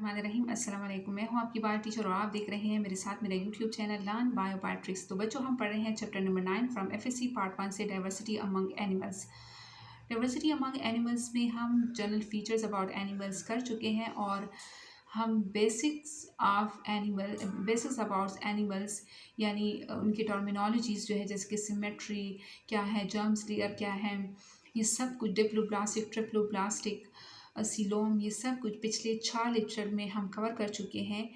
बिस्मिल्लाहिर्रहमानिर्रहीम। अस्सलाम वालेकुम। मैं हूं आपकी बायो टीचर और आप देख रहे हैं मेरे साथ मेरा यूट्यूब चैनल लर्न बायो बायोट्रिक्स। तो बच्चों, हम पढ़ रहे हैं chapter number 9 from FSc part 1 से diversity among animals. Diversity among animals में हम जनरल फीचर्स अबाउट एनिमल्स कर चुके हैं और हम बेसिक्स अबाउट एनिमल्स यानी उनकी टर्मिनोलॉजीज़ जो है, जैसे कि सिमेट्री क्या है, जर्म्स लेयर क्या है, ये सब कुछ, डिप्लोब्लास्टिक, ट्रिप्लोब्लास्टिक, सीलोम, ये सब कुछ पिछले 4 लेक्चर में हम कवर कर चुके हैं।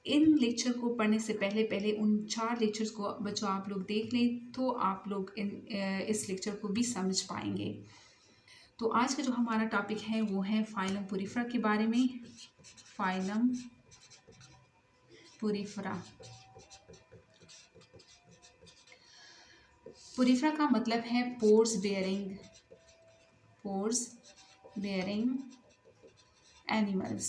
इन लेक्चर को पढ़ने से पहले उन 4 लेक्चर्स को बच्चों आप लोग देख लें तो आप लोग इस लेक्चर को भी समझ पाएंगे। तो आज का जो हमारा टॉपिक है वो है फाइलम पोरिफेरा के बारे में। Phylum Porifera. पोरिफेरा का मतलब है पोर्स बेयरिंग एनिमल्स,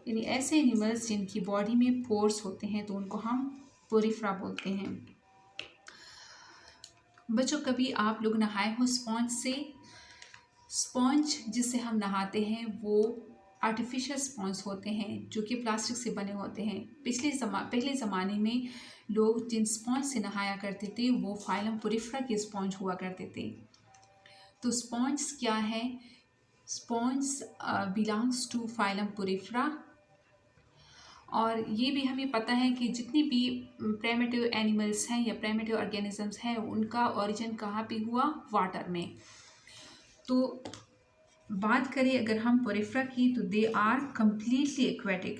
यानी ऐसे एनिमल्स जिनकी बॉडी में पोर्स होते हैं तो उनको हम पोरिफेरा बोलते हैं। बच्चों, कभी आप लोग नहाए हो स्पॉन्ज से? स्पॉन्ज जिससे हम नहाते हैं वो आर्टिफिशियल स्पॉन्ज होते हैं जो कि प्लास्टिक से बने होते हैं। पहले ज़माने में लोग जिन स्पॉन्ज से नहाया करते थे वो फाइलम पोरिफेरा के स्पॉन्ज हुआ करते थे। तो स्पॉन्ज क्या है? Sponge belongs to phylum Porifera. और ये भी हमें पता है कि जितनी भी प्रिमिटिव एनिमल्स हैं या प्रिमिटिव ऑर्गेनिजम्स हैं उनका ओरिजिन कहाँ पे हुआ? वाटर में। तो बात करें अगर हम पोरिफेरा की तो they are completely aquatic.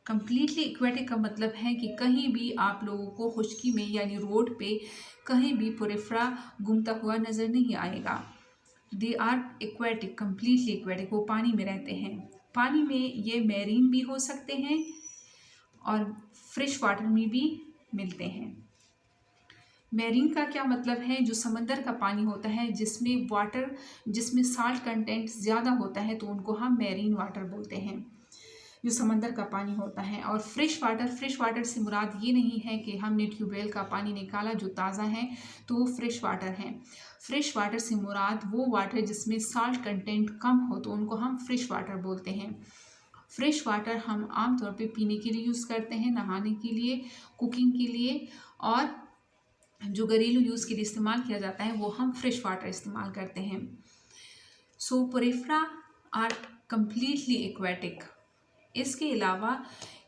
Completely aquatic का मतलब है कि कहीं भी आप लोगों को खुशकी में यानी रोड पे कहीं भी पोरिफेरा घूमता हुआ नज़र नहीं आएगा। They are aquatic, completely aquatic, वो पानी में रहते हैं। पानी में ये मैरीन भी हो सकते हैं और फ्रेश वाटर में भी मिलते हैं। मैरीन का क्या मतलब है? जो समंदर का पानी होता है जिसमें साल्ट कंटेंट ज़्यादा होता है तो उनको हम मैरीन वाटर बोलते हैं, जो समंदर का पानी होता है। और फ्रेश वाटर से मुराद ये नहीं है कि हमने ट्यूबवेल का पानी निकाला जो ताज़ा है तो वो फ्रेश वाटर है। फ्रेश वाटर से मुराद वो वाटर जिसमें साल्ट कंटेंट कम हो तो उनको हम फ्रेश वाटर बोलते हैं। फ्रेश वाटर हम आमतौर पे पीने के लिए यूज़ करते हैं, नहाने के लिए, कुकिंग के लिए, और जो घरेलू यूज़ के लिए इस्तेमाल किया जाता है वो हम फ्रेश वाटर इस्तेमाल करते हैं। सो पोरिफेरा आर कम्प्लीटली एक्वेटिक। इसके अलावा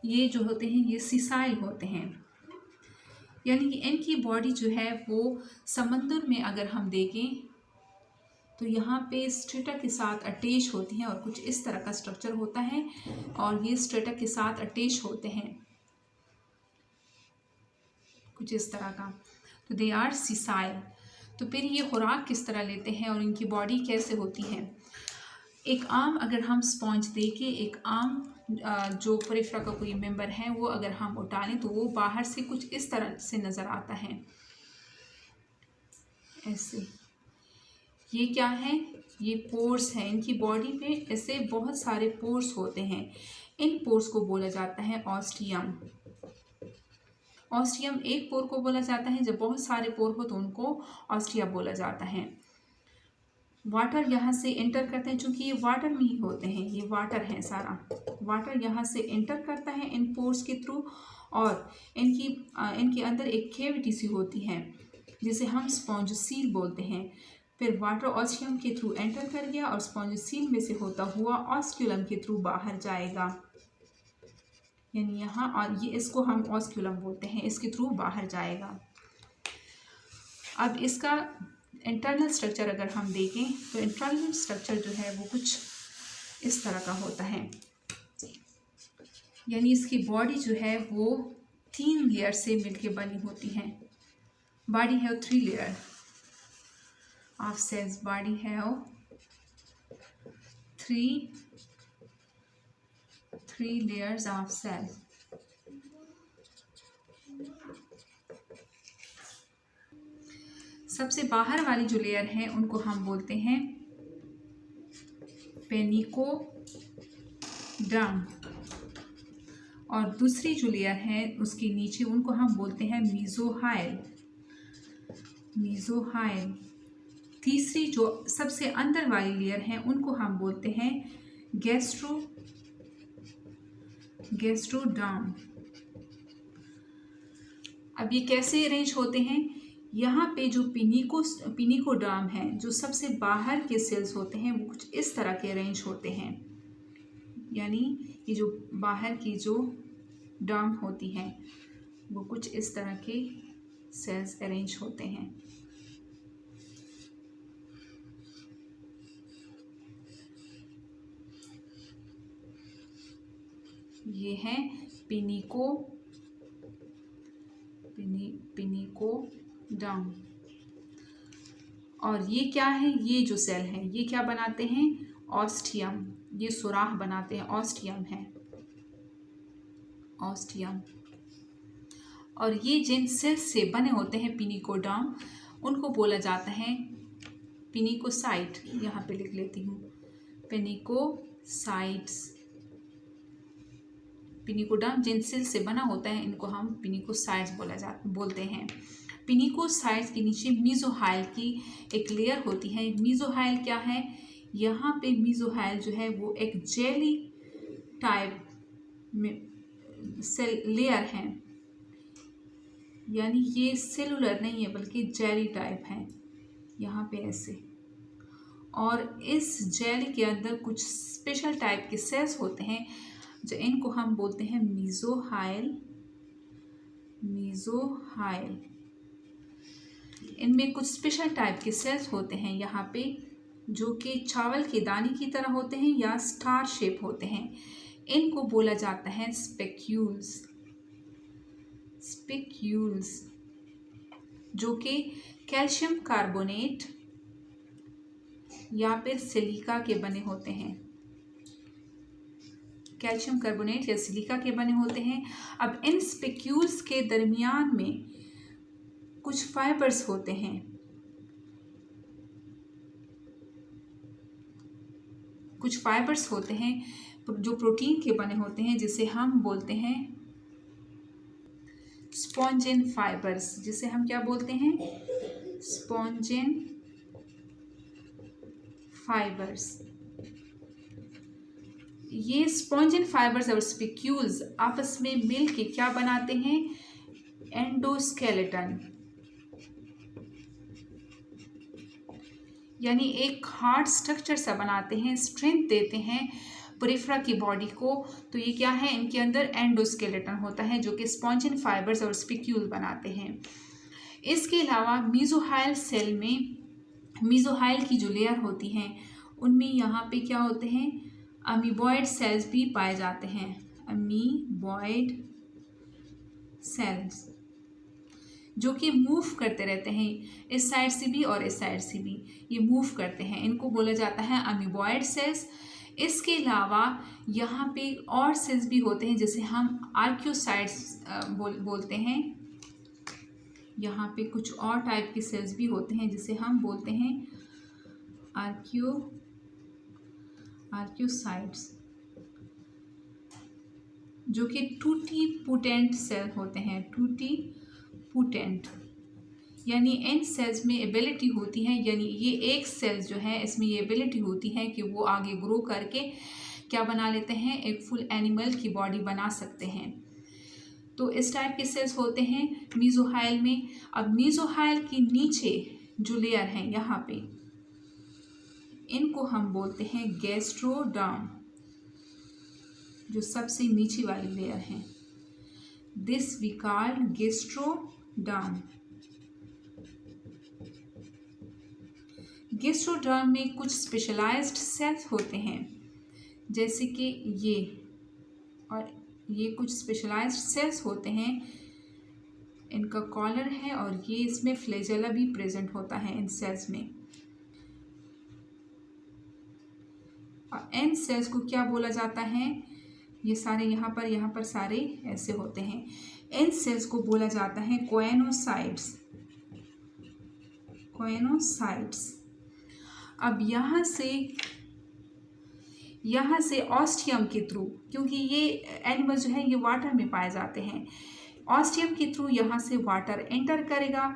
ये जो होते हैं ये सिसाइल होते हैं, यानी कि इनकी बॉडी जो है वो समंदर में अगर हम देखें तो यहाँ पे स्ट्रेटा के साथ अटैच होती हैं और कुछ इस तरह का स्ट्रक्चर होता है और ये स्ट्रेटा के साथ अटैच होते हैं कुछ इस तरह का। तो दे आर सिसाइल। तो फिर ये खुराक किस तरह लेते हैं और इनकी बॉडी कैसे होती है? एक आम अगर हम स्पॉन्ज देखें, एक आम जो पोरिफेरा का कोई मेंबर है वो अगर हम उठालें तो वो बाहर से कुछ इस तरह से नज़र आता है, ऐसे। ये क्या है? ये पोर्स हैं। इनकी बॉडी में ऐसे बहुत सारे पोर्स होते हैं। इन पोर्स को बोला जाता है ऑस्टियम। ऑस्टियम एक पोर को बोला जाता है, जब बहुत सारे पोर हो तो उनको ऑस्टिया बोला जाता है। वाटर यहाँ से एंटर करते हैं, चूँकि ये वाटर में ही होते हैं, ये वाटर है सारा। वाटर यहाँ से एंटर करता है इन पोर्स के थ्रू और इनके अंदर एक कैविटी सी होती है जिसे हम स्पॉन्जोसील बोलते हैं। फिर वाटर ऑस्टियम के थ्रू एंटर कर गया और स्पॉन्जोसील में से होता हुआ ऑस्क्यूलम के थ्रू बाहर जाएगा, यानी यहाँ, और ये इसको हम ऑस्क्यूलम बोलते हैं, इसके थ्रू बाहर जाएगा। अब इसका इंटरनल स्ट्रक्चर अगर हम देखें तो इंटरनल स्ट्रक्चर जो है वो कुछ इस तरह का होता है, यानी इसकी बॉडी जो है वो 3 लेयर से मिलके बनी होती है। बॉडी है 3 लेयर ऑफ सेल्स। बॉडी है 3 लेयर्स ऑफ सेल। सबसे बाहर वाली जो लेयर है उनको हम बोलते हैं पेनिकोडर्म और दूसरी जो लेयर है उसके नीचे उनको हम बोलते हैं मीजोहाइल। तीसरी जो सबसे अंदर वाली लेयर है उनको हम बोलते हैं गैस्ट्रोडर्म। अब ये कैसे अरेंज होते हैं? यहाँ पे जो पिनिकोडर्म है, जो सबसे बाहर के सेल्स होते हैं, वो कुछ इस तरह के अरेंज होते हैं। यानी ये जो बाहर की जो डर्म होती हैं वो कुछ इस तरह के सेल्स अरेंज होते हैं। ये है पिनिकोडर्म। और ये क्या है? ये जो सेल है ये क्या बनाते हैं? ऑस्टियम। ये सुराख बनाते हैं, ऑस्टियम है, ऑस्टियम। और ये जिन सेल्स से बने होते हैं पिनिकोडर्म, उनको बोला जाता है पिनिकोसाइट। यहाँ पे लिख लेती हूँ, पिनिकोसाइट्स। पिनिकोडर्म जिन सेल्स से बना होता है इनको हम पिनिकोसाइट्स बोलते हैं। पिनिकोसाइट्स के नीचे मीजोहाइल की एक लेयर होती है। मीजोहाइल क्या है? यहाँ पे मीजोहाइल जो है वो एक जेली टाइप में सेल लेयर है, यानी ये सेलुलर नहीं है बल्कि जेली टाइप है, यहाँ पे ऐसे। और इस जेली के अंदर कुछ स्पेशल टाइप के सेल्स होते हैं, जो इनको हम बोलते हैं मीजोहाइल। इनमें कुछ स्पेशल टाइप के सेल्स होते हैं यहाँ पे, जो कि चावल के दाने की तरह होते हैं या स्टार शेप होते हैं। इनको बोला जाता है स्पेक्यूल्स, जो कि कैल्शियम कार्बोनेट या फिर सिलिका के बने होते हैं। कैल्शियम कार्बोनेट या सिलिका के बने होते हैं। अब इन स्पेक्यूल्स के दरमियान में कुछ फाइबर्स होते हैं, जो प्रोटीन के बने होते हैं, जिसे हम बोलते हैं स्पॉन्जिन फाइबर्स। जिसे हम क्या बोलते हैं? Spongin fibres. ये स्पॉन्जिन फाइबर्स और स्पिक्यूल्स आपस में मिल के क्या बनाते हैं? एंडोस्केलेटन, यानी एक हार्ड स्ट्रक्चर सा बनाते हैं, स्ट्रेंथ देते हैं पेरिफेरा की बॉडी को। तो ये क्या है? इनके अंदर एंडोस्केलेटन होता है, जो कि स्पॉन्जिन फाइबर्स और स्पिक्यूल बनाते हैं। इसके अलावा मीजोहाइल सेल में मीजोहाइल की जो लेयर होती हैं उनमें यहाँ पे क्या होते हैं? अमीबॉइड सेल्स भी पाए जाते हैं। अमीबॉइड सेल्स जो कि मूव करते रहते हैं, इस साइड से भी और इस साइड से भी ये मूव करते हैं। इनको बोला जाता है अमीबॉइड सेल्स। इसके अलावा यहाँ पे और सेल्स भी होते हैं जिसे हम आर्कियोसाइट्स बोलते हैं। यहाँ पे कुछ और टाइप के सेल्स भी होते हैं जिसे हम बोलते हैं आर्कियोसाइट्स, जो कि टूटीपोटेंट सेल होते हैं। टूटीपोटेंट यानी इन सेल्स में एबिलिटी होती है, यानी ये एक सेल्स जो है इसमें ये एबिलिटी होती है कि वो आगे ग्रो करके क्या बना लेते हैं? एक फुल एनिमल की बॉडी बना सकते हैं। तो इस टाइप के सेल्स होते हैं मीजोहाइल में। अब मीजोहाइल के नीचे जो लेयर है यहाँ पे, इनको हम बोलते हैं गैस्ट्रोडर्म, जो सबसे नीचे वाली लेयर है। This we call gastroderm. Gastroderm में कुछ स्पेशलाइज्ड सेल्स होते हैं, जैसे कि ये और ये कुछ स्पेशलाइज्ड सेल्स होते हैं। इनका कॉलर है और ये इसमें फ्लैजेला भी प्रेजेंट होता है इन सेल्स में। और इन सेल्स को क्या बोला जाता है? ये सारे यहाँ पर सारे ऐसे होते हैं। इन सेल्स को बोला जाता है कोएनोसाइट्स। अब यहाँ से ऑस्टियम के थ्रू, क्योंकि ये एनिमल जो है ये वाटर में पाए जाते हैं, ऑस्टियम के थ्रू यहाँ से वाटर एंटर करेगा।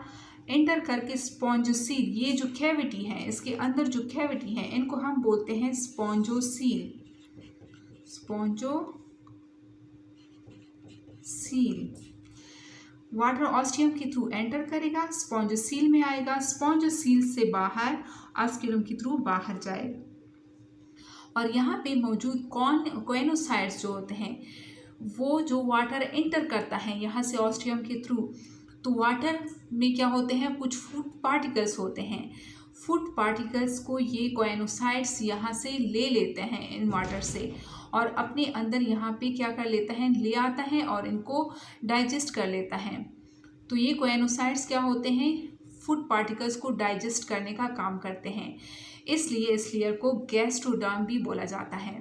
एंटर करके स्पॉन्जोसील, ये जो कैविटी है, इसके अंदर जो कैविटी है, इनको हम बोलते हैं स्पॉन्जोसील। वाटर ऑस्टियम के थ्रू एंटर करेगा, स्पॉन्जोसील में आएगा, स्पॉन्जोसील से बाहर ऑस्क्यूलम के थ्रू बाहर जाएगा। और यहाँ पे मौजूद कोएनोसाइट्स जो होते हैं, वो जो वाटर एंटर करता है यहाँ से ऑस्टियम के थ्रू, तो वाटर में क्या होते हैं, कुछ फूड पार्टिकल्स होते हैं। फूड पार्टिकल्स को ये कोएनोसाइट्स यहाँ से ले लेते हैं इन वाटर से, और अपने अंदर यहाँ पे क्या कर लेता है, ले आता है और इनको डाइजेस्ट कर लेता है। तो ये कोएनोसाइट्स क्या होते हैं, फूड पार्टिकल्स को डाइजेस्ट करने का काम करते हैं, इसलिए इस लेयर को गैस्ट्रोडर्म भी बोला जाता है।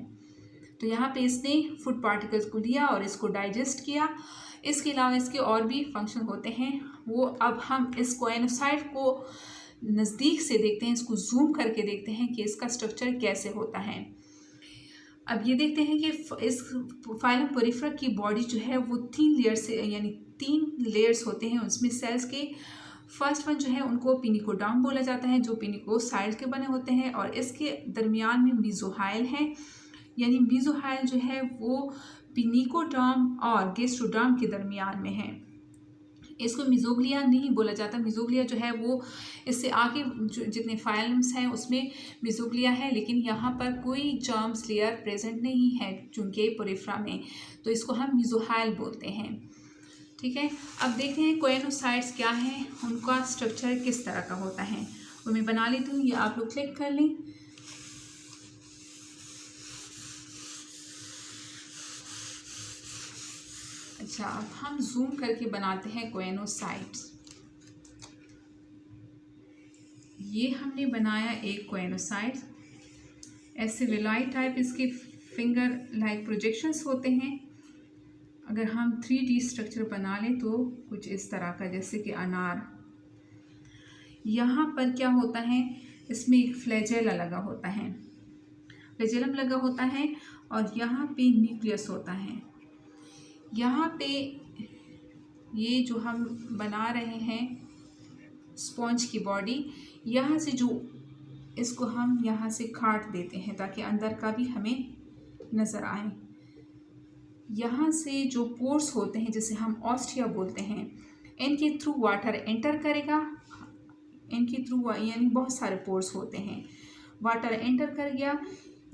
तो यहाँ पे इसने फूड पार्टिकल्स को लिया और इसको डाइजेस्ट किया। इसके अलावा इसके और भी फंक्शन होते हैं, वो अब हम इस कोएनोसाइट को नज़दीक से देखते हैं, इसको जूम करके देखते हैं कि इसका स्ट्रक्चर कैसे होता है। अब ये देखते हैं कि इस फाइलम पोरिफेरा की बॉडी जो है वो 3 लेयर से, यानी 3 लेयर्स होते हैं उसमें सेल्स के। फर्स्ट वन जो है उनको पिनिकोडर्म बोला जाता है, जो पिनिकोसाइड के बने होते हैं, और इसके दरमियान में मीजोहाइल है, यानी मीजोहाइल जो है वो पिनिकोडर्म और गैस्ट्रोडर्म के दरमियान में है। इसको मिजोग्लिया नहीं बोला जाता, मिजोग्लिया जो है वो इससे आगे जो जितने फाइलम्स हैं उसमें मिजोग्लिया है, लेकिन यहाँ पर कोई जर्म्स लेयर प्रेजेंट नहीं है चूँकि पोरिफेरा में, तो इसको हम मिजोहाइल बोलते हैं। ठीक है, अब देखते हैं कोएनोसाइट्स क्या हैं, उनका स्ट्रक्चर किस तरह का होता है। वो मैं बना लेती हूँ, ये आप लोग क्लिक कर लें। अच्छा, अब हम जूम करके बनाते हैं कोएनोसाइट्स। ये हमने बनाया एक कोएनोसाइट, ऐसे विलाई टाइप इसके फिंगर लाइक प्रोजेक्शंस होते हैं। अगर हम 3D स्ट्रक्चर बना लें तो कुछ इस तरह का, जैसे कि अनार। यहाँ पर क्या होता है, इसमें एक फ्लैजेला लगा होता है, फ्लैजेलम लगा होता है, और यहाँ पे न्यूक्लियस होता है। यहाँ पे ये जो हम बना रहे हैं स्पॉन्ज की बॉडी, यहाँ से जो इसको हम यहाँ से काट देते हैं ताकि अंदर का भी हमें नज़र आए। यहाँ से जो पोर्स होते हैं, जिसे हम ऑस्टिया बोलते हैं, इनके थ्रू वाटर एंटर करेगा, इनके थ्रू यानी बहुत सारे पोर्स होते हैं, वाटर एंटर कर गया।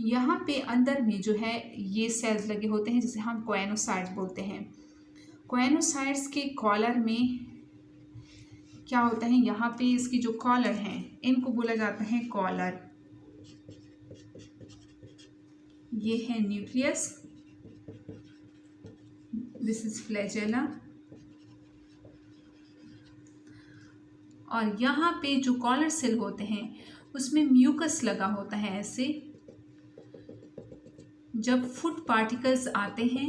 यहाँ पे अंदर में जो है ये सेल्स लगे होते हैं जिसे हम कोएनोसाइट्स बोलते हैं। कोएनोसाइट्स के कॉलर में क्या होता है, यहाँ पे इसकी जो कॉलर हैं इनको बोला जाता है कॉलर। ये है न्यूक्लियस, दिस इज फ्लैजेला, और यहाँ पे जो कॉलर सेल होते हैं उसमें म्यूकस लगा होता है ऐसे। जब फूड पार्टिकल्स आते हैं,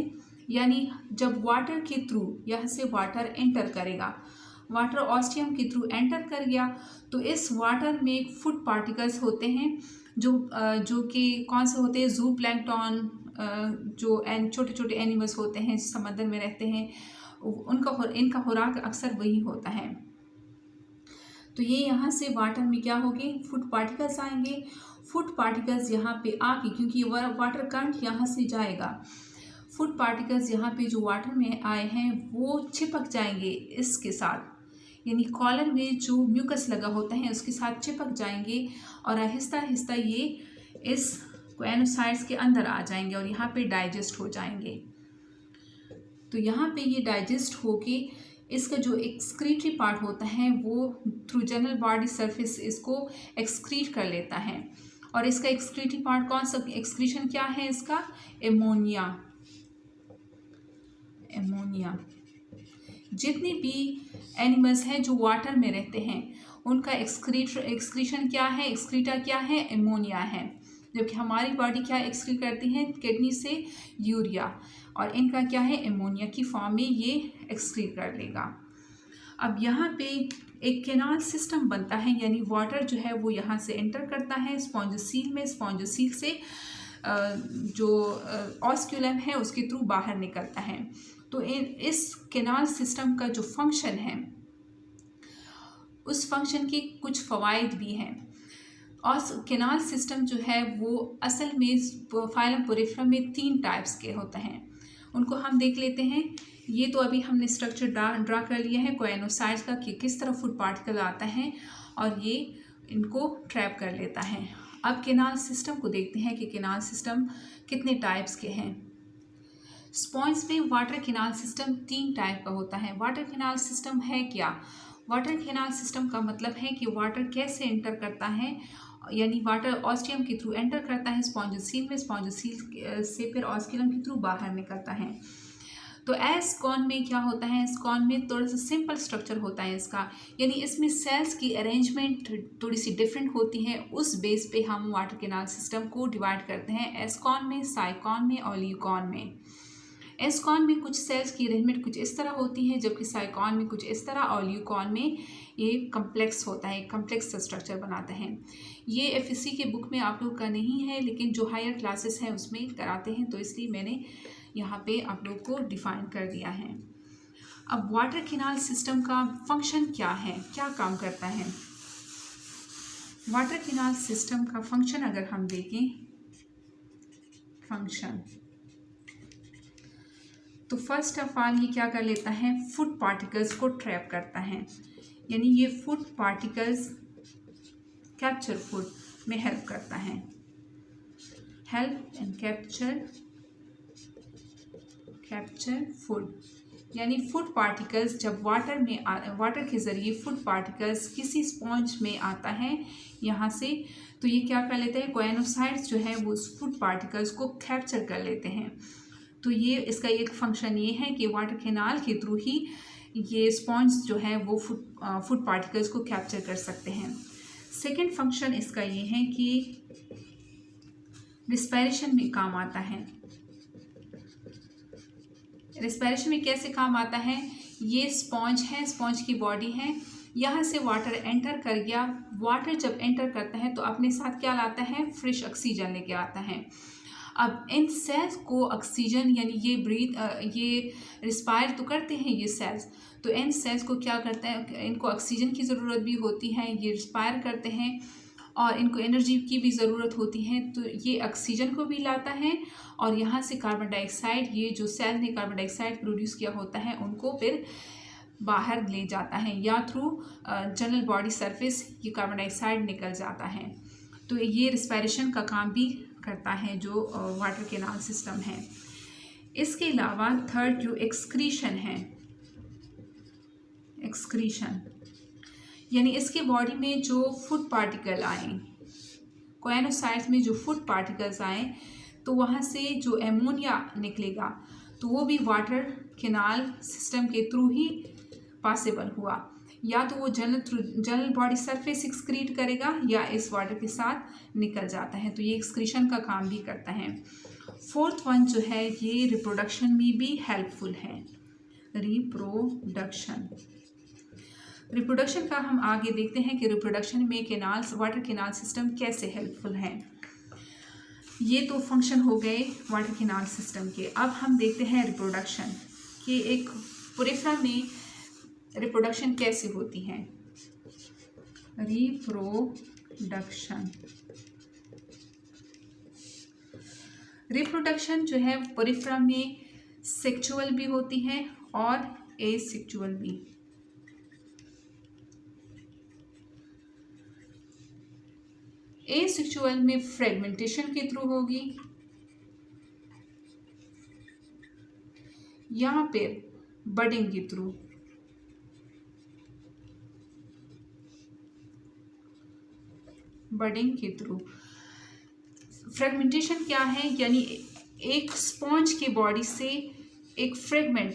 यानी जब वाटर के थ्रू यहाँ से वाटर एंटर करेगा, वाटर ऑस्टियम के थ्रू एंटर कर गया, तो इस वाटर में फूड पार्टिकल्स होते हैं जो कि कौन से होते हैं, जू प्लैंक्टन, जो छोटे छोटे एनिमल्स होते हैं समंदर में रहते हैं, इनका खुराक अक्सर वही होता है। तो ये यहाँ से वाटर में क्या होंगे, फूड पार्टिकल्स आएंगे। फूड पार्टिकल्स यहाँ पे आके, क्योंकि वाटर करंट यहाँ से जाएगा, फूड पार्टिकल्स यहाँ पे जो वाटर में आए हैं वो चिपक जाएंगे इसके साथ, यानी कॉलर में जो म्यूकस लगा होता है उसके साथ चिपक जाएंगे, और आहिस्ता आहिस्ता ये इस कोएनोसाइट्स के अंदर आ जाएंगे और यहाँ पे डाइजेस्ट हो जाएंगे। तो यहाँ पे ये डाइजेस्ट होके इसका जो एक्सक्रीटरी पार्ट होता है वो थ्रू जनरल बॉडी सरफेस इसको एक्सक्रीट कर लेता है, और इसका एक्सक्रीटरी पार्ट कौन सा, एक्सक्रीशन क्या है इसका, एमोनिया। जितने भी एनिमल्स हैं जो वाटर में रहते हैं उनका एक्सक्रीशन क्या है, एक्सक्रीटा क्या है, एमोनिया है। जबकि हमारी बॉडी क्या एक्सक्रीट करती है, किडनी से यूरिया, और इनका क्या है, एमोनिया की फॉर्म में ये एक्सक्रीट कर लेगा। अब यहाँ पे एक कैनाल सिस्टम बनता है, यानी वाटर जो है वो यहाँ से एंटर करता है स्पॉन्जोसील में, स्पॉन्जोसील से जो ऑस्क्यूलम है उसके थ्रू बाहर निकलता है। तो इस कैनाल सिस्टम का जो फंक्शन है उस फंक्शन के कुछ फ़वाइद भी हैं। और कैनाल सिस्टम जो है वो असल में फाइलम पोरिफेरा में 3 टाइप्स के होते हैं, उनको हम देख लेते हैं। ये तो अभी हमने स्ट्रक्चर ड्रा कर लिया है कोएनोसाइट्स का कि किस तरह फूड पार्टिकल आता है और ये इनको ट्रैप कर लेता है। अब कैनाल सिस्टम को देखते हैं कि कैनाल सिस्टम कितने टाइप्स के हैं। स्पॉन्ज में वाटर कैनाल सिस्टम 3 टाइप का होता है। वाटर कैनाल सिस्टम है क्या? वाटर कैनाल सिस्टम का मतलब है कि वाटर कैसे एंटर करता है, यानी वाटर ऑस्टियम के थ्रू एंटर करता है स्पॉन्जोसील में, स्पॉन्जोसील से फिर ऑस्किलम के थ्रू बाहर निकलता है। तो एस्कॉन में क्या होता है? एस्कॉन में थोड़ा सा सिंपल स्ट्रक्चर होता है इसका, यानी इसमें सेल्स की अरेंजमेंट थोड़ी सी डिफरेंट होती है। उस बेस पे हम वाटर कैनाल सिस्टम को डिवाइड करते हैं एस्कॉन में, साइकॉन में और ल्यूकॉन में। एस्कॉन में कुछ सेल्स की अरेंजमेंट कुछ इस तरह होती है, जबकि साइकॉन में कुछ इस तरह और ल्यूकॉन में ये कम्प्लेक्स होता है, कम्प्लेक्स स्ट्रक्चर बनाते हैं। ये एफएससी के बुक में आप लोग का नहीं है, लेकिन जो हायर क्लासेस हैं उसमें कराते हैं, तो इसलिए मैंने यहाँ पे आप लोग को डिफाइन कर दिया है। अब वाटर कैनाल सिस्टम का फंक्शन क्या है, क्या काम करता है? वाटर कैनाल सिस्टम का फंक्शन अगर हम देखें, फंक्शन तो फर्स्ट ऑफ ऑल ये क्या कर लेता है? फूड पार्टिकल्स को ट्रैप करता है, यानी ये फूड पार्टिकल्स कैप्चर फूड में हेल्प करता है। हेल्प एंड कैप्चर फूड, यानी फूड पार्टिकल्स जब वाटर के ज़रिए फूड पार्टिकल्स किसी स्पॉन्ज में आता है यहाँ से, तो ये क्या कर लेते हैं? कोएनोसाइट्स जो है वो उस फूड पार्टिकल्स को कैप्चर कर लेते हैं। तो ये इसका एक फंक्शन ये है कि वाटर कैनाल के थ्रू ही ये स्पॉन्ज जो है वो फूड पार्टिकल्स को कैप्चर कर सकते हैं। सेकेंड फंक्शन इसका ये है कि रिस्पायरेशन में काम आता है। रिस्पायरेशन में कैसे काम आता है? ये स्पॉन्ज है, स्पॉन्ज की बॉडी है, यहाँ से वाटर एंटर कर गया। वाटर जब एंटर करता है तो अपने साथ क्या लाता है? फ्रेश ऑक्सीजन लेके आता है। अब इन सेल्स को ऑक्सीजन, यानी ये रिस्पायर तो करते हैं ये सेल्स, तो इन सेल्स को क्या करता है? इनको ऑक्सीजन की ज़रूरत भी होती है, ये रिस्पायर करते हैं और इनको एनर्जी की भी ज़रूरत होती है, तो ये ऑक्सीजन को भी लाता है और यहाँ से कार्बन डाइऑक्साइड, ये जो सेल ने कार्बन डाइऑक्साइड प्रोड्यूस किया होता है उनको फिर बाहर ले जाता है, या थ्रू जनरल बॉडी सरफेस ये कार्बन डाइऑक्साइड निकल जाता है। तो ये रिस्पायरेशन का काम भी करता है जो वाटर कैनाल सिस्टम है। इसके अलावा थर्ड जो एक्सक्रीशन है, एक्सक्रीशन यानी इसके बॉडी में जो फूड पार्टिकल आए, कोएनोसाइट्स में जो फूड पार्टिकल्स आए, तो वहाँ से जो एमोनिया निकलेगा तो वो भी वाटर कैनाल सिस्टम के थ्रू ही पॉसिबल हुआ। या तो वो जनरल बॉडी सरफेस एक्सक्रीट करेगा या इस वाटर के साथ निकल जाता है, तो ये एक्सक्रीशन का काम भी करता है। फोर्थ वन जो है ये रिप्रोडक्शन में भी हेल्पफुल है। रिप्रोडक्शन का हम आगे देखते हैं कि रिप्रोडक्शन में वाटर कैनाल सिस्टम कैसे हेल्पफुल है। ये तो फंक्शन हो गए वाटर कैनाल सिस्टम के। अब हम देखते हैं रिप्रोडक्शन कि एक पोरिफेरा में रिप्रोडक्शन कैसे होती है। रिप्रोडक्शन जो है पोरिफेरा में सेक्सुअल भी होती है और एसेक्सुअल भी। एसेक्सुअल में फ्रेगमेंटेशन के थ्रू होगी, यहाँ पे बडिंग के थ्रू। फ्रेगमेंटेशन क्या है? यानी एक स्पॉन्ज की बॉडी से एक फ्रेगमेंट,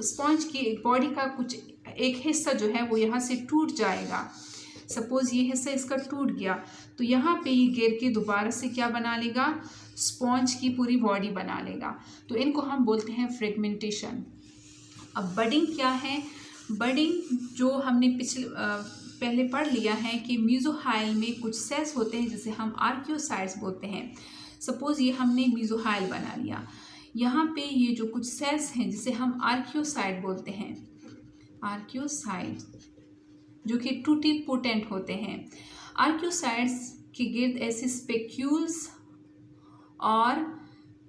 स्पॉन्ज की बॉडी का कुछ एक हिस्सा जो है वो यहाँ से टूट जाएगा। सपोज ये हिस्सा इसका टूट गया तो यहाँ पे ये गिर के दोबारा से क्या बना लेगा? स्पॉन्ज की पूरी बॉडी बना लेगा। तो इनको हम बोलते हैं फ्रेगमेंटेशन। अब बडिंग क्या है? बडिंग जो हमने पहले पढ़ लिया है कि मीजोहाइल में कुछ सेल्स होते हैं जिसे हम आर्कियोसाइट्स बोलते हैं। सपोज ये हमने मीजोहाइल बना लिया, यहाँ पे ये जो कुछ सेल्स हैं जिसे हम आर्कियोसाइट बोलते हैं, आर्कियोसाइट, जो कि टूटीपोटेंट होते हैं। आर्क्योसाइट्स के गिर्द ऐसे स्पेक्यूल्स और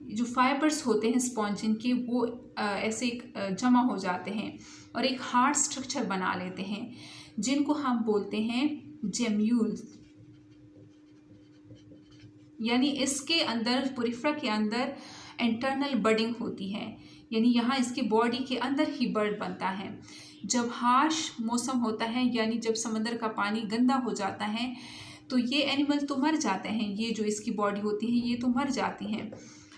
जो फाइबर्स होते हैं स्पॉन्जिन के, वो ऐसे जमा हो जाते हैं और एक हार्ड स्ट्रक्चर बना लेते हैं, जिनको हम बोलते हैं जेम्यूल्स। यानी इसके अंदर, पोरिफेरा के अंदर इंटरनल बडिंग होती है, यानी यहाँ इसके बॉडी के अंदर ही बर्ड बनता है। जब हार्श मौसम होता है, यानी जब समंदर का पानी गंदा हो जाता है, तो ये एनिमल तो मर जाते हैं, ये जो इसकी बॉडी होती है ये तो मर जाती हैं,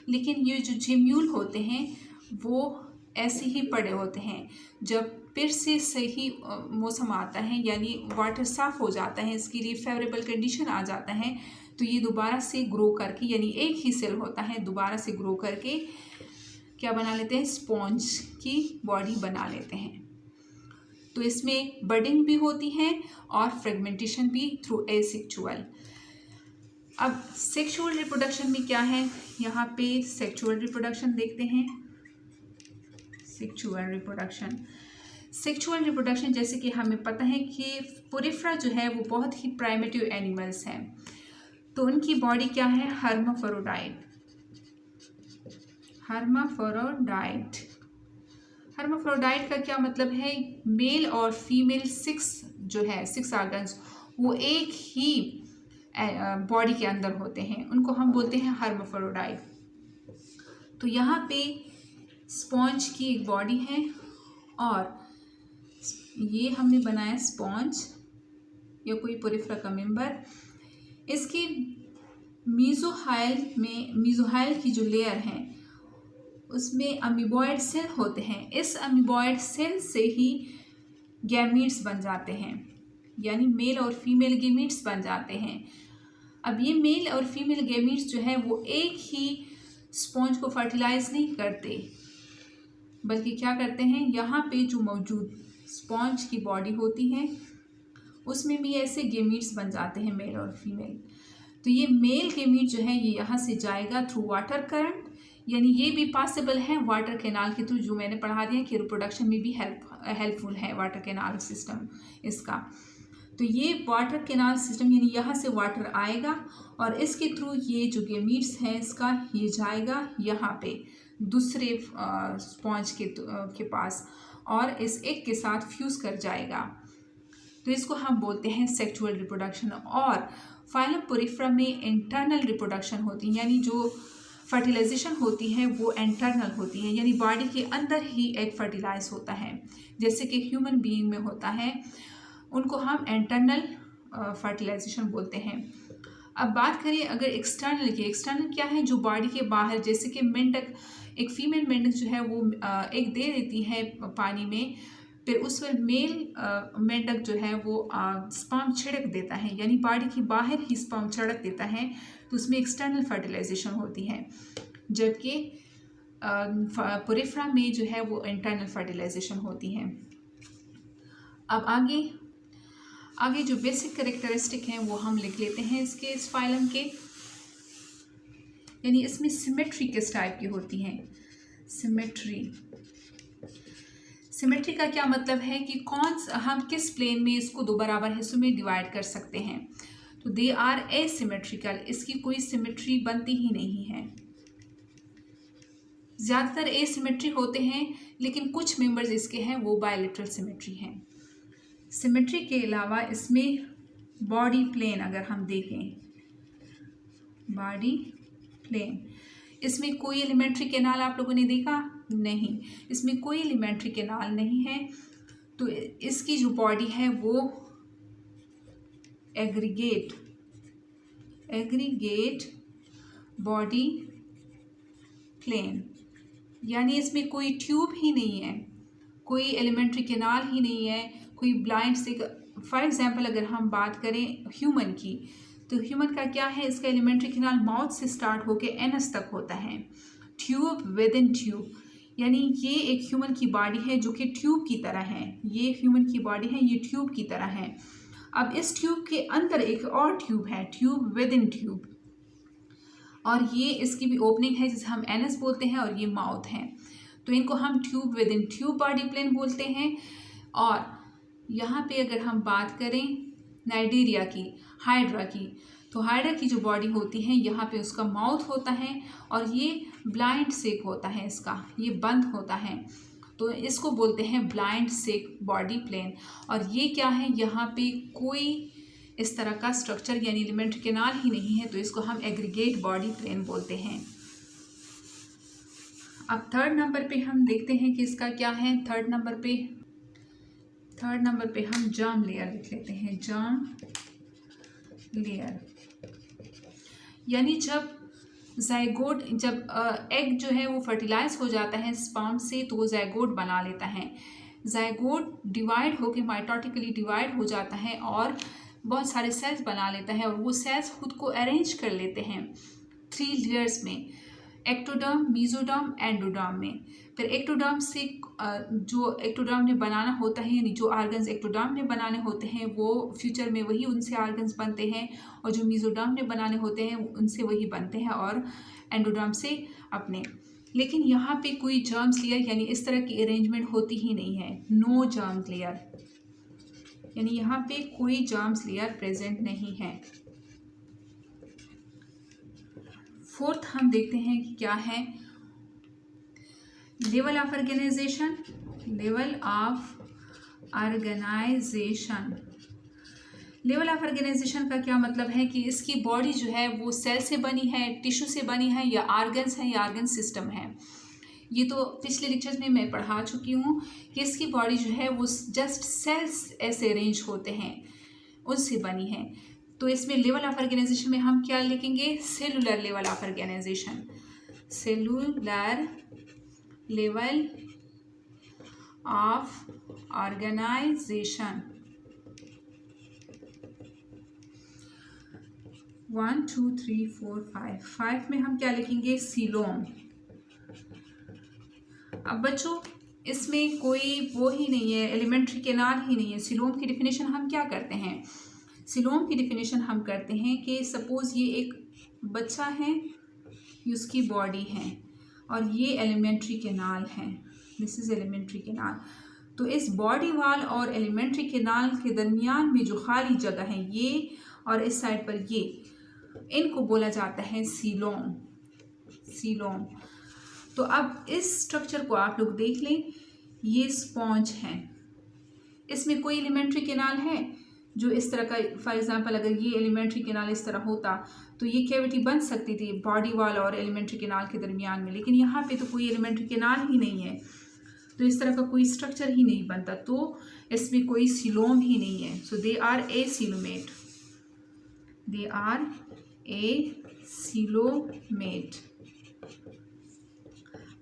लेकिन ये जो जेम्यूल होते हैं वो ऐसे ही पड़े होते हैं। जब फिर से सही मौसम आता है, यानी वाटर साफ़ हो जाता है, इसके लिए फेवरेबल कंडीशन आ जाता है, तो ये दोबारा से ग्रो करके, यानी एक ही सेल होता है, दोबारा से ग्रो करके क्या बना लेते हैं, स्पॉन्ज की बॉडी बना लेते हैं। तो इसमें बडिंग भी होती है और फ्रेगमेंटेशन भी थ्रू एसेक्सुअल। अब सेक्सुअल रिप्रोडक्शन में क्या है, यहाँ पे सेक्सुअल रिप्रोडक्शन देखते हैं। सेक्सुअल रिप्रोडक्शन जैसे कि हमें पता है कि पोरिफेरा जो है वो बहुत ही प्राइमेटिव एनिमल्स हैं, तो उनकी बॉडी क्या है, हर्माफ्रोडाइट का क्या मतलब है, मेल और फीमेल सिक्स ऑर्गन्स वो एक ही बॉडी के अंदर होते हैं, उनको हम बोलते हैं हर्माफ्रोडाइट। तो यहाँ पे स्पॉन्ज की एक बॉडी है और ये हमने बनाया स्पॉन्ज या कोई पोरिफेरा का मेंबर। इसकी मीजोहाइल की जो लेयर है उसमें अमीबॉयड सेल होते हैं। इस अमीबॉयड सेल से ही गैमीट्स बन जाते हैं, यानी मेल और फीमेल गैमीट्स बन जाते हैं। अब ये मेल और फीमेल गैमीट्स जो है वो एक ही स्पॉन्ज को फर्टिलाइज नहीं करते, बल्कि क्या करते हैं, यहाँ पे जो मौजूद स्पॉन्ज की बॉडी होती है उसमें भी ऐसे गैमीट्स बन जाते हैं, मेल और फीमेल। तो ये मेल गैमीट जो है ये यहाँ से जाएगा थ्रू वाटर करंट, यानी ये भी पॉसिबल है वाटर कैनाल के थ्रू, जो मैंने पढ़ा दिया कि रिप्रोडक्शन में भी हेल्पफुल है वाटर कैनाल सिस्टम इसका। तो ये वाटर कैनाल सिस्टम, यानी यहाँ से वाटर आएगा और इसके थ्रू ये जो गैमीट्स हैं इसका ये जाएगा यहाँ पे दूसरे स्पॉन्ज के पास और इस एक के साथ फ्यूज़ कर जाएगा। तो इसको हम बोलते हैं सेक्सुअल रिप्रोडक्शन। और फाइलम पोरिफेरा में इंटरनल रिप्रोडक्शन होती है, यानी जो फर्टिलाइजेशन होती है वो इंटरनल होती है, यानी बॉडी के अंदर ही एग फर्टिलाइज होता है, जैसे कि ह्यूमन बीइंग में होता है, उनको हम इंटरनल फर्टिलाइजेशन बोलते हैं। अब बात करें अगर एक्सटर्नल की, एक्सटर्नल क्या है, जो बॉडी के बाहर, जैसे कि मेंढक, एक फीमेल मेंढक जो है वो एग दे देती है पानी में, फिर उस पर मेल मेंढक जो है वो स्पर्म छिड़क देता है, यानी बॉडी के बाहर ही स्पर्म छिड़क देता है, तो उसमें एक्सटर्नल फर्टिलाइजेशन होती है। जबकि पोरिफेरा में जो है वो इंटरनल फर्टिलाइजेशन होती है। अब आगे जो बेसिक कैरेक्टरिस्टिक हैं वो हम लिख लेते हैं इसके, इस फाइलम के, यानी इसमें सिमेट्री किस टाइप की होती हैं। सिमेट्री का क्या मतलब है कि हम किस प्लेन में इसको दो बराबर हिस्सों में डिवाइड कर सकते हैं। तो दे आर एसिमेट्रिकल, इसकी कोई सिमेट्री बनती ही नहीं है। ज़्यादातर एसिमेट्री होते हैं, लेकिन कुछ मेंबर्स इसके हैं वो बायलैटरल सिमेट्री हैं। सिमेट्री के अलावा इसमें बॉडी प्लेन अगर हम देखें, बॉडी प्लेन, इसमें कोई एलिमेंट्री कैनाल आप लोगों ने देखा नहीं, इसमें कोई एलिमेंट्री कैनाल नहीं है। तो इसकी जो बॉडी है वो एग्रीगेट बॉडी प्लेन, यानी इसमें कोई ट्यूब ही नहीं है, कोई एलिमेंट्री कैनाल ही नहीं है, कोई ब्लाइंड से। फॉर एग्जांपल अगर हम बात करें ह्यूमन की, तो ह्यूमन का क्या है, इसका एलिमेंट्री कैनाल माउथ से स्टार्ट होकर एनस तक होता है, ट्यूब विद इन ट्यूब, यानी ये एक ह्यूमन की बॉडी है जो कि ट्यूब की तरह है, ये ह्यूमन की बॉडी है, ये ट्यूब की तरह है। अब इस ट्यूब के अंदर एक और ट्यूब है, ट्यूब विद इन ट्यूब, और ये इसकी भी ओपनिंग है जिसे हम एनस बोलते हैं, और ये माउथ है। तो इनको हम tube within tube body plan बोलते हैं। और यहाँ पे अगर हम बात करें नाइजीरिया की, हाइड्रा की, तो हाइड्रा की जो बॉडी होती है यहाँ पे उसका माउथ होता है और ये ब्लाइंड सेक होता है, इसका ये बंद होता है, तो इसको बोलते हैं ब्लाइंड सेक बॉडी प्लेन। और ये क्या है, यहाँ पे कोई इस तरह का स्ट्रक्चर यानी एलिमेंट्री कैनाल ही नहीं है, तो इसको हम एग्रीगेट बॉडी प्लेन बोलते हैं। अब थर्ड नंबर पे हम देखते हैं कि इसका क्या है। थर्ड नंबर पे हम जर्म लेयर लिख लेते हैं, जर्म लेयर। यानी जब एग जो है वो फर्टिलाइज हो जाता है स्पर्म से, तो वो ज़ायगोट बना लेता है। ज़ायगोट डिवाइड होकर माइटोटिकली डिवाइड हो जाता है और बहुत सारे सेल्स बना लेता है, और वो सेल्स खुद को अरेंज कर लेते हैं 3 लेयर्स में, एक्टोडर्म, मेसोडर्म, एंडोडर्म में। फिर एक्टोडर्म से जो एक्टोडर्म ने बनाना होता है, यानी जो आर्गन्स एक्टोडर्म ने बनाने होते हैं वो फ्यूचर में वही उनसे आर्गन्स बनते हैं, और जो मेसोडर्म ने बनाने होते हैं उनसे वही बनते हैं, और एंडोडर्म से अपने। लेकिन यहाँ पे कोई जर्म्स लेयर यानी इस तरह की अरेंजमेंट होती ही नहीं है, नो जर्म्स लेयर, यानी यहाँ पे कोई जर्म्स लेयर प्रेजेंट नहीं है। फोर्थ हम देखते हैं कि क्या है, level of organisation. Level of organisation, level of organisation का क्या मतलब है कि इसकी बॉडी जो है वो सेल से बनी है, टिश्यू से बनी है, या आर्गन्स है, या आर्गन सिस्टम है। ये तो पिछले लेक्चर्स में मैं पढ़ा चुकी हूँ कि इसकी बॉडी जो है वो जस्ट सेल्स ऐसे अरेंज होते हैं, उससे बनी है। तो इसमें लेवल ऑफ ऑर्गेनाइजेशन में हम क्या लिखेंगे, cellular level of organisation, cellular level of organisation. 1 2 3 4 5 में हम क्या लिखेंगे, सीलोम। अब बच्चों इसमें कोई वो ही नहीं है, एलिमेंट्री कैनाल ही नहीं है। सीलोम की डिफिनेशन हम क्या करते हैं, सीलोम की डिफिनेशन हम करते हैं कि सपोज ये एक बच्चा है, उसकी बॉडी है, और ये एलिमेंट्री कैनाल है, दिस इज एलिमेंट्री कैनाल। तो इस बॉडी वाल और एलिमेंट्री कैनाल के दरमियान में जो खाली जगह है, ये और इस साइड पर ये, इनको बोला जाता है सीलोम, सीलोम। तो अब इस स्ट्रक्चर को आप लोग देख लें, ये स्पॉन्ज है, इसमें कोई एलिमेंट्री कैनाल है जो इस तरह का, फॉर एग्जांपल अगर ये एलिमेंट्री कैनाल इस तरह होता तो ये कैविटी बन सकती थी बॉडी वाल और एलिमेंट्री कैनाल के दरमियान में, लेकिन यहाँ पे तो कोई एलिमेंट्री कैनाल ही नहीं है, तो इस तरह का कोई स्ट्रक्चर ही नहीं बनता, तो इसमें कोई सीलोम ही नहीं है। So they are acoelomate, they are acoelomate.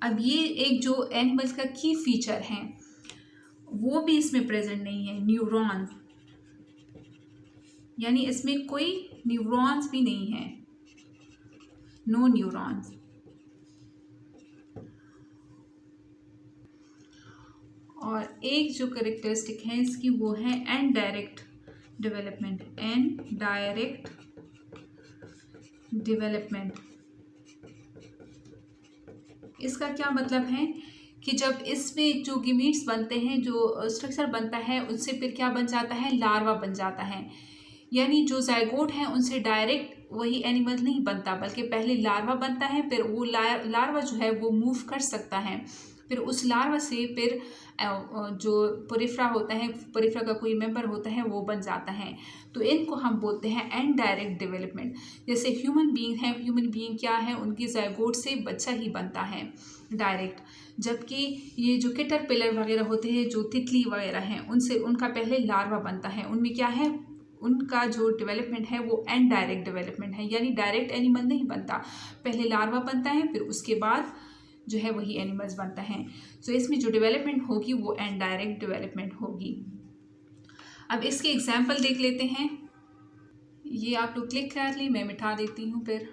अब ये एक जो एनिमल्स का की फीचर है वो भी इसमें प्रेजेंट नहीं है, न्यूरॉन, यानी इसमें कोई न्यूरॉन्स भी नहीं है, नो न्यूरॉन्स। और एक जो कैरेक्टरिस्टिक है इसकी वो है इनडायरेक्ट डेवलपमेंट, इनडायरेक्ट डेवलपमेंट। इसका क्या मतलब है कि जब इसमें जो गिमीट्स बनते हैं, जो स्ट्रक्चर बनता है, उससे फिर क्या बन जाता है, लार्वा बन जाता है। यानी जो ज़ायगोट हैं उनसे डायरेक्ट वही एनिमल नहीं बनता, बल्कि पहले लार्वा बनता है, फिर वो लार्वा जो है वो मूव कर सकता है, फिर उस लार्वा से फिर जो पोरिफ्रा होता है, पोरिफ्रा का कोई मेंबर होता है वो बन जाता है। तो इनको हम बोलते हैं इनडायरेक्ट डेवलपमेंट। जैसे ह्यूमन बीइंग है, ह्यूमन बीइंग क्या है, उनकी ज़ायगोट से बच्चा ही बनता है डायरेक्ट, जबकि ये जो कैटरपिलर वगैरह होते हैं, जो तितली वगैरह हैं, उनसे उनका पहले लार्वा बनता है, उनमें क्या है, उनका जो डेवलपमेंट है वो इनडायरेक्ट डेवलपमेंट है, यानी डायरेक्ट एनिमल नहीं बनता, पहले लार्वा बनता है, फिर उसके बाद जो है वही एनिमल्स बनता है। सो इसमें जो डेवलपमेंट होगी वो इनडायरेक्ट डेवलपमेंट होगी। अब इसके एग्जाम्पल देख लेते हैं, ये आप लोग क्लिक कर लें, मैं मिटा देती हूँ। फिर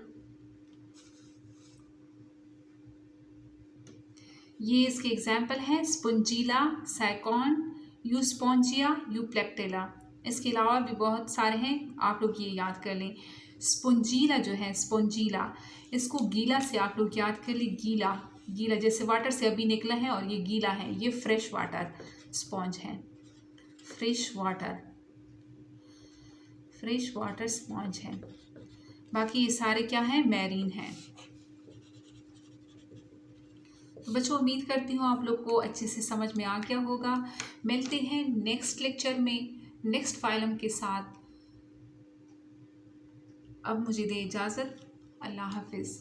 ये इसके एग्जाम्पल हैं, स्पोंजिला, साइकॉन, यूस्पोंजिया, यूप्लेक्टेला। इसके अलावा भी बहुत सारे हैं, आप लोग ये याद कर लें। स्पोंजिला जो है, स्पोंजिला, इसको गीला से आप लोग याद कर लें, गीला, गीला जैसे वाटर से अभी निकला है और ये गीला है, ये फ्रेश वाटर स्पॉन्ज है। फ्रेश वाटर स्पॉन्ज है। बाकी ये सारे क्या हैं, मैरीन हैं। तो बच्चों उम्मीद करती हूँ आप लोग को अच्छे से समझ में आ गया होगा। मिलते हैं नेक्स्ट लेक्चर में नेक्स्ट फाइलम के साथ। अब मुझे दे इजाज़त। अल्लाह हाफिज़।